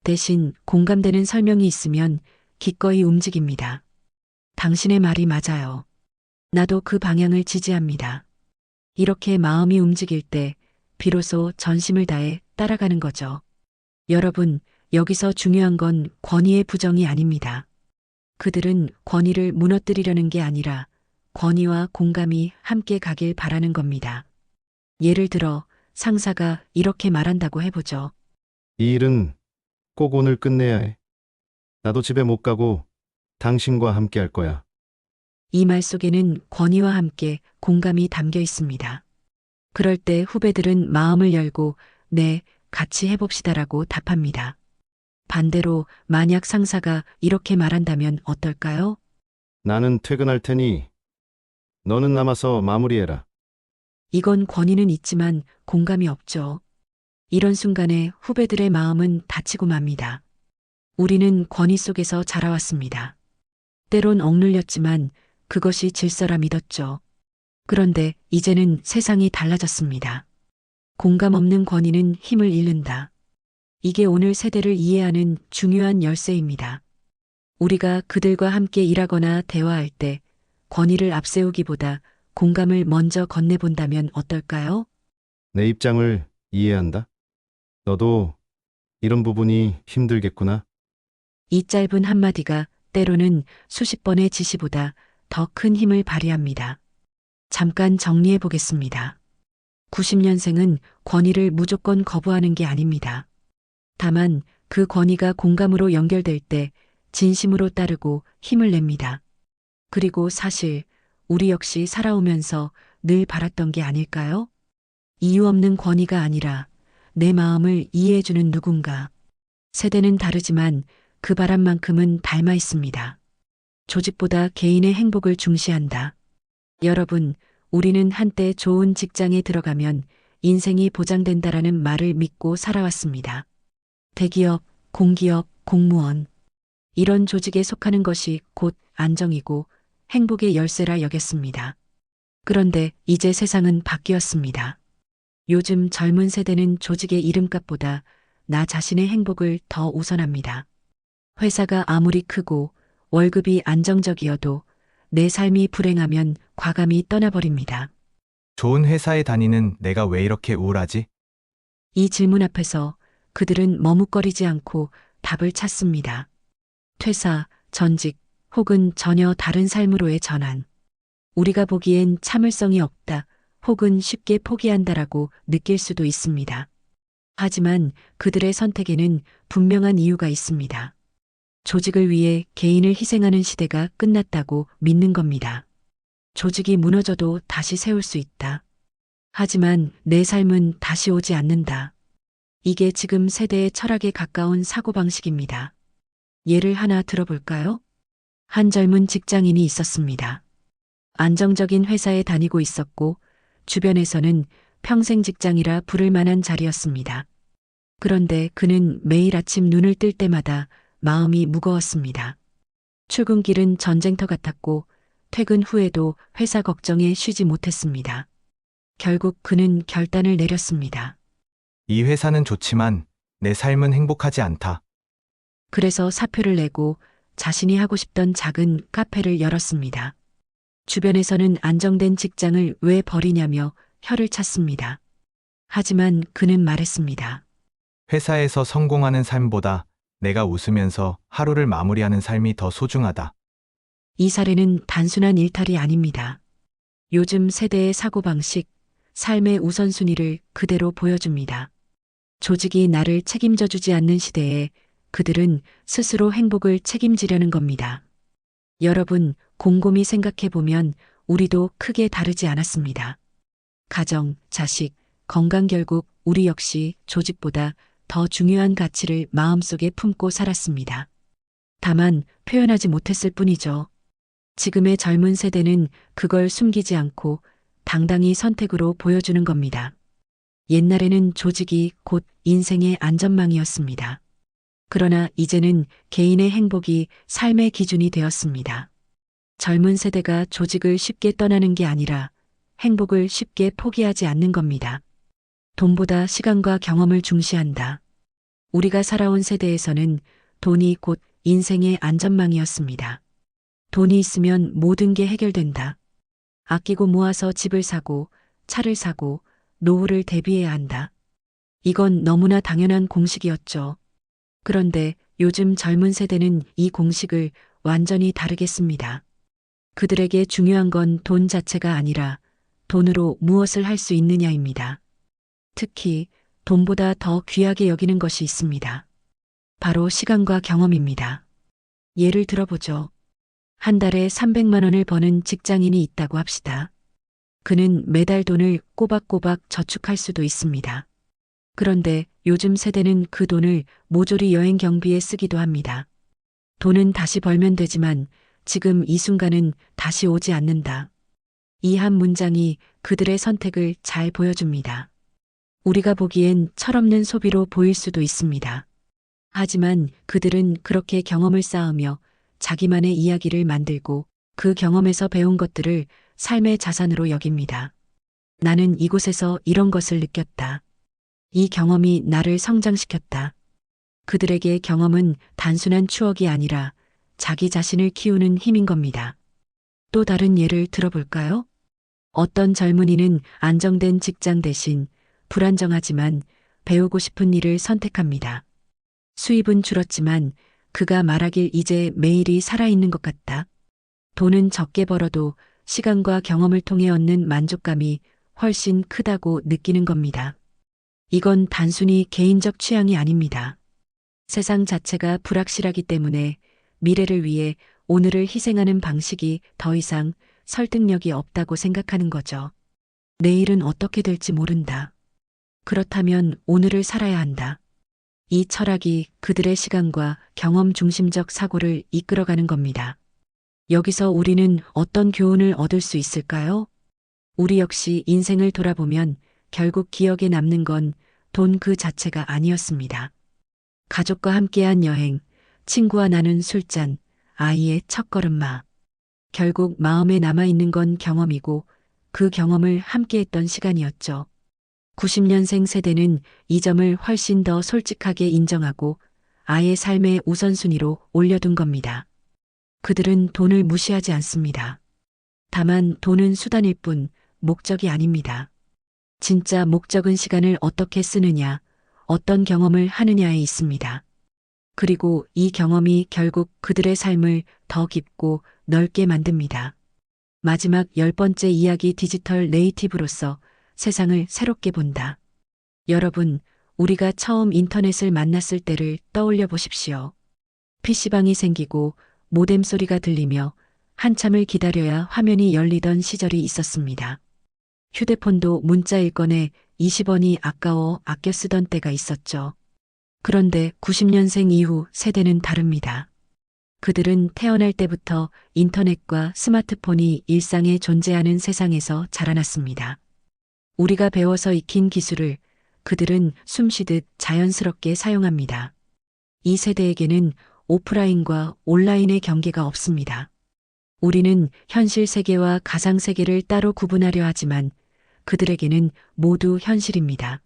대신 공감되는 설명이 있으면 기꺼이 움직입니다. 당신의 말이 맞아요. 나도 그 방향을 지지합니다. 이렇게 마음이 움직일 때 비로소 전심을 다해 따라가는 거죠. 여러분, 여기서 중요한 건 권위의 부정이 아닙니다. 그들은 권위를 무너뜨리려는 게 아니라 권위와 공감이 함께 가길 바라는 겁니다. 예를 들어 상사가 이렇게 말한다고 해보죠. 이 일은 꼭 오늘 끝내야 해. 나도 집에 못 가고 당신과 함께 할 거야. 이 말 속에는 권위와 함께 공감이 담겨 있습니다. 그럴 때 후배들은 마음을 열고 네, 같이 해봅시다라고 답합니다. 반대로 만약 상사가 이렇게 말한다면 어떨까요? 나는 퇴근할 테니 너는 남아서 마무리해라. 이건 권위는 있지만 공감이 없죠. 이런 순간에 후배들의 마음은 다치고 맙니다. 우리는 권위 속에서 자라왔습니다. 때론 억눌렸지만 그것이 질서라 믿었죠. 그런데 이제는 세상이 달라졌습니다. 공감 없는 권위는 힘을 잃는다. 이게 오늘 세대를 이해하는 중요한 열쇠입니다. 우리가 그들과 함께 일하거나 대화할 때 권위를 앞세우기보다 공감을 먼저 건네본다면 어떨까요? 내 입장을 이해한다. 너도 이런 부분이 힘들겠구나. 이 짧은 한마디가 때로는 수십 번의 지시보다 더 큰 힘을 발휘합니다. 잠깐 정리해 보겠습니다. 90년생은 권위를 무조건 거부하는 게 아닙니다. 다만 그 권위가 공감으로 연결될 때 진심으로 따르고 힘을 냅니다. 그리고 사실 우리 역시 살아오면서 늘 바랐던 게 아닐까요? 이유 없는 권위가 아니라 내 마음을 이해해주는 누군가. 세대는 다르지만 그 바람만큼은 닮아 있습니다. 조직보다 개인의 행복을 중시한다. 여러분, 우리는 한때 좋은 직장에 들어가면 인생이 보장된다라는 말을 믿고 살아왔습니다. 대기업, 공기업, 공무원. 이런 조직에 속하는 것이 곧 안정이고 행복의 열쇠라 여겼습니다. 그런데 이제 세상은 바뀌었습니다. 요즘 젊은 세대는 조직의 이름값보다 나 자신의 행복을 더 우선합니다. 회사가 아무리 크고 월급이 안정적이어도 내 삶이 불행하면 과감히 떠나버립니다. 좋은 회사에 다니는 내가 왜 이렇게 우울하지? 이 질문 앞에서 그들은 머뭇거리지 않고 답을 찾습니다. 퇴사, 전직, 혹은 전혀 다른 삶으로의 전환. 우리가 보기엔 참을성이 없다, 혹은 쉽게 포기한다라고 느낄 수도 있습니다. 하지만 그들의 선택에는 분명한 이유가 있습니다. 조직을 위해 개인을 희생하는 시대가 끝났다고 믿는 겁니다. 조직이 무너져도 다시 세울 수 있다. 하지만 내 삶은 다시 오지 않는다. 이게 지금 세대의 철학에 가까운 사고방식입니다. 예를 하나 들어볼까요? 한 젊은 직장인이 있었습니다. 안정적인 회사에 다니고 있었고 주변에서는 평생 직장이라 부를 만한 자리였습니다. 그런데 그는 매일 아침 눈을 뜰 때마다 마음이 무거웠습니다. 출근길은 전쟁터 같았고 퇴근 후에도 회사 걱정에 쉬지 못했습니다. 결국 그는 결단을 내렸습니다. 이 회사는 좋지만 내 삶은 행복하지 않다. 그래서 사표를 내고 자신이 하고 싶던 작은 카페를 열었습니다. 주변에서는 안정된 직장을 왜 버리냐며 혀를 찼습니다. 하지만 그는 말했습니다. 회사에서 성공하는 삶보다 내가 웃으면서 하루를 마무리하는 삶이 더 소중하다. 이 사례는 단순한 일탈이 아닙니다. 요즘 세대의 사고방식, 삶의 우선순위를 그대로 보여줍니다. 조직이 나를 책임져 주지 않는 시대에 그들은 스스로 행복을 책임지려는 겁니다. 여러분, 곰곰이 생각해 보면 우리도 크게 다르지 않았습니다. 가정, 자식, 건강 결국 우리 역시 조직보다 더 중요한 가치를 마음속에 품고 살았습니다. 다만 표현하지 못했을 뿐이죠. 지금의 젊은 세대는 그걸 숨기지 않고 당당히 선택으로 보여주는 겁니다. 옛날에는 조직이 곧 인생의 안전망이었습니다. 그러나 이제는 개인의 행복이 삶의 기준이 되었습니다. 젊은 세대가 조직을 쉽게 떠나는 게 아니라 행복을 쉽게 포기하지 않는 겁니다. 돈보다 시간과 경험을 중시한다. 우리가 살아온 세대에서는 돈이 곧 인생의 안전망이었습니다. 돈이 있으면 모든 게 해결된다. 아끼고 모아서 집을 사고 차를 사고 노후를 대비해야 한다. 이건 너무나 당연한 공식이었죠. 그런데 요즘 젊은 세대는 이 공식을 완전히 다르게 씁니다. 그들에게 중요한 건 돈 자체가 아니라 돈으로 무엇을 할 수 있느냐입니다. 특히 돈보다 더 귀하게 여기는 것이 있습니다. 바로 시간과 경험입니다. 예를 들어보죠. 한 달에 300만 원을 버는 직장인이 있다고 합시다. 그는 매달 돈을 꼬박꼬박 저축할 수도 있습니다. 그런데 요즘 세대는 그 돈을 모조리 여행 경비에 쓰기도 합니다. 돈은 다시 벌면 되지만 지금 이 순간은 다시 오지 않는다. 이 한 문장이 그들의 선택을 잘 보여줍니다. 우리가 보기엔 철없는 소비로 보일 수도 있습니다. 하지만 그들은 그렇게 경험을 쌓으며 자기만의 이야기를 만들고 그 경험에서 배운 것들을 삶의 자산으로 여깁니다. 나는 이곳에서 이런 것을 느꼈다. 이 경험이 나를 성장시켰다. 그들에게 경험은 단순한 추억이 아니라 자기 자신을 키우는 힘인 겁니다. 또 다른 예를 들어볼까요? 어떤 젊은이는 안정된 직장 대신 불안정하지만 배우고 싶은 일을 선택합니다. 수입은 줄었지만 그가 말하길 이제 매일이 살아있는 것 같다. 돈은 적게 벌어도 시간과 경험을 통해 얻는 만족감이 훨씬 크다고 느끼는 겁니다. 이건 단순히 개인적 취향이 아닙니다. 세상 자체가 불확실하기 때문에 미래를 위해 오늘을 희생하는 방식이 더 이상 설득력이 없다고 생각하는 거죠. 내일은 어떻게 될지 모른다. 그렇다면 오늘을 살아야 한다. 이 철학이 그들의 시간과 경험 중심적 사고를 이끌어가는 겁니다. 여기서 우리는 어떤 교훈을 얻을 수 있을까요? 우리 역시 인생을 돌아보면 결국 기억에 남는 건 돈 그 자체가 아니었습니다. 가족과 함께한 여행, 친구와 나눈 술잔, 아이의 첫걸음마. 결국 마음에 남아있는 건 경험이고 그 경험을 함께했던 시간이었죠. 90년생 세대는 이 점을 훨씬 더 솔직하게 인정하고 아예 삶의 우선순위로 올려둔 겁니다. 그들은 돈을 무시하지 않습니다. 다만 돈은 수단일 뿐 목적이 아닙니다. 진짜 목적은 시간을 어떻게 쓰느냐, 어떤 경험을 하느냐에 있습니다. 그리고 이 경험이 결국 그들의 삶을 더 깊고 넓게 만듭니다. 마지막 10번째 이야기 디지털 네이티브로서 세상을 새롭게 본다. 여러분, 우리가 처음 인터넷을 만났을 때를 떠올려 보십시오. PC방이 생기고 모뎀 소리가 들리며 한참을 기다려야 화면이 열리던 시절이 있었습니다. 휴대폰도 문자 1건에 20원이 아까워 아껴 쓰던 때가 있었죠. 그런데 90년생 이후 세대는 다릅니다. 그들은 태어날 때부터 인터넷과 스마트폰이 일상에 존재하는 세상에서 자라났습니다. 우리가 배워서 익힌 기술을 그들은 숨쉬듯 자연스럽게 사용합니다. 이 세대에게는 오프라인과 온라인의 경계가 없습니다. 우리는 현실 세계와 가상 세계를 따로 구분하려 하지만 그들에게는 모두 현실입니다.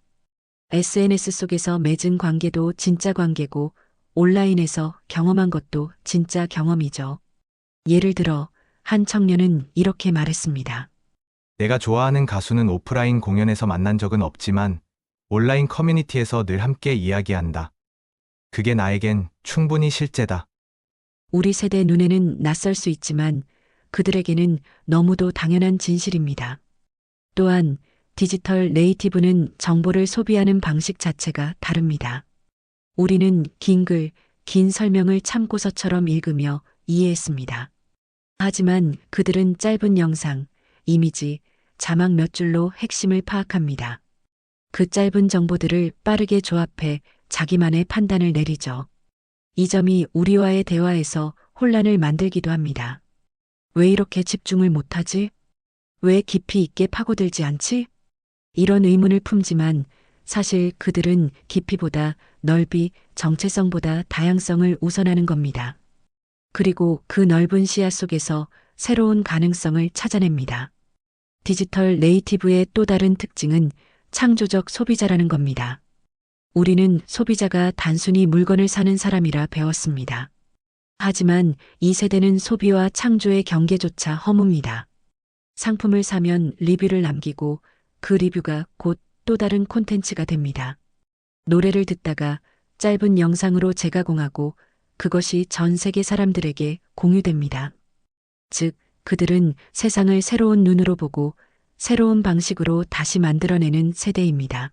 SNS 속에서 맺은 관계도 진짜 관계고 온라인에서 경험한 것도 진짜 경험이죠. 예를 들어 한 청년은 이렇게 말했습니다. 내가 좋아하는 가수는 오프라인 공연에서 만난 적은 없지만 온라인 커뮤니티에서 늘 함께 이야기한다. 그게 나에겐 충분히 실제다. 우리 세대 눈에는 낯설 수 있지만 그들에게는 너무도 당연한 진실입니다. 또한 디지털 네이티브는 정보를 소비하는 방식 자체가 다릅니다. 우리는 긴 글, 긴 설명을 참고서처럼 읽으며 이해했습니다. 하지만 그들은 짧은 영상, 이미지, 자막 몇 줄로 핵심을 파악합니다. 그 짧은 정보들을 빠르게 조합해 자기만의 판단을 내리죠. 이 점이 우리와의 대화에서 혼란을 만들기도 합니다. 왜 이렇게 집중을 못하지? 왜 깊이 있게 파고들지 않지? 이런 의문을 품지만 사실 그들은 깊이보다 넓이, 정체성보다 다양성을 우선하는 겁니다. 그리고 그 넓은 시야 속에서 새로운 가능성을 찾아냅니다. 디지털 네이티브의 또 다른 특징은 창조적 소비자라는 겁니다. 우리는 소비자가 단순히 물건을 사는 사람이라 배웠습니다. 하지만 이 세대는 소비와 창조의 경계조차 허뭅니다. 상품을 사면 리뷰를 남기고 그 리뷰가 곧 또 다른 콘텐츠가 됩니다. 노래를 듣다가 짧은 영상으로 재가공하고 그것이 전 세계 사람들에게 공유됩니다. 즉, 그들은 세상을 새로운 눈으로 보고 새로운 방식으로 다시 만들어내는 세대입니다.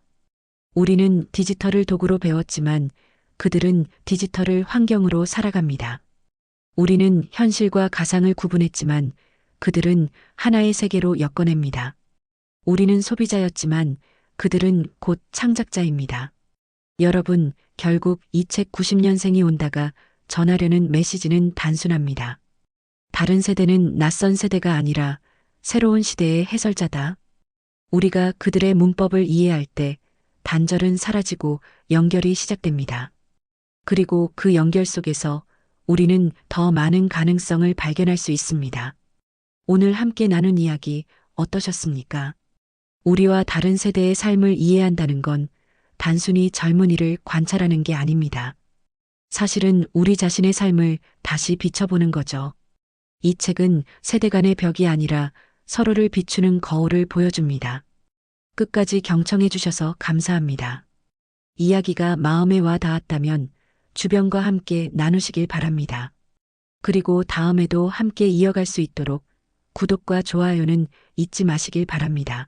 우리는 디지털을 도구로 배웠지만 그들은 디지털을 환경으로 살아갑니다. 우리는 현실과 가상을 구분했지만 그들은 하나의 세계로 엮어냅니다. 우리는 소비자였지만 그들은 곧 창작자입니다. 여러분, 결국 이 책 90년생이 온다가 전하려는 메시지는 단순합니다. 다른 세대는 낯선 세대가 아니라 새로운 시대의 해설자다. 우리가 그들의 문법을 이해할 때 단절은 사라지고 연결이 시작됩니다. 그리고 그 연결 속에서 우리는 더 많은 가능성을 발견할 수 있습니다. 오늘 함께 나눈 이야기 어떠셨습니까? 우리와 다른 세대의 삶을 이해한다는 건 단순히 젊은이를 관찰하는 게 아닙니다. 사실은 우리 자신의 삶을 다시 비춰보는 거죠. 이 책은 세대 간의 벽이 아니라 서로를 비추는 거울을 보여줍니다. 끝까지 경청해 주셔서 감사합니다. 이야기가 마음에 와 닿았다면 주변과 함께 나누시길 바랍니다. 그리고 다음에도 함께 이어갈 수 있도록 구독과 좋아요는 잊지 마시길 바랍니다.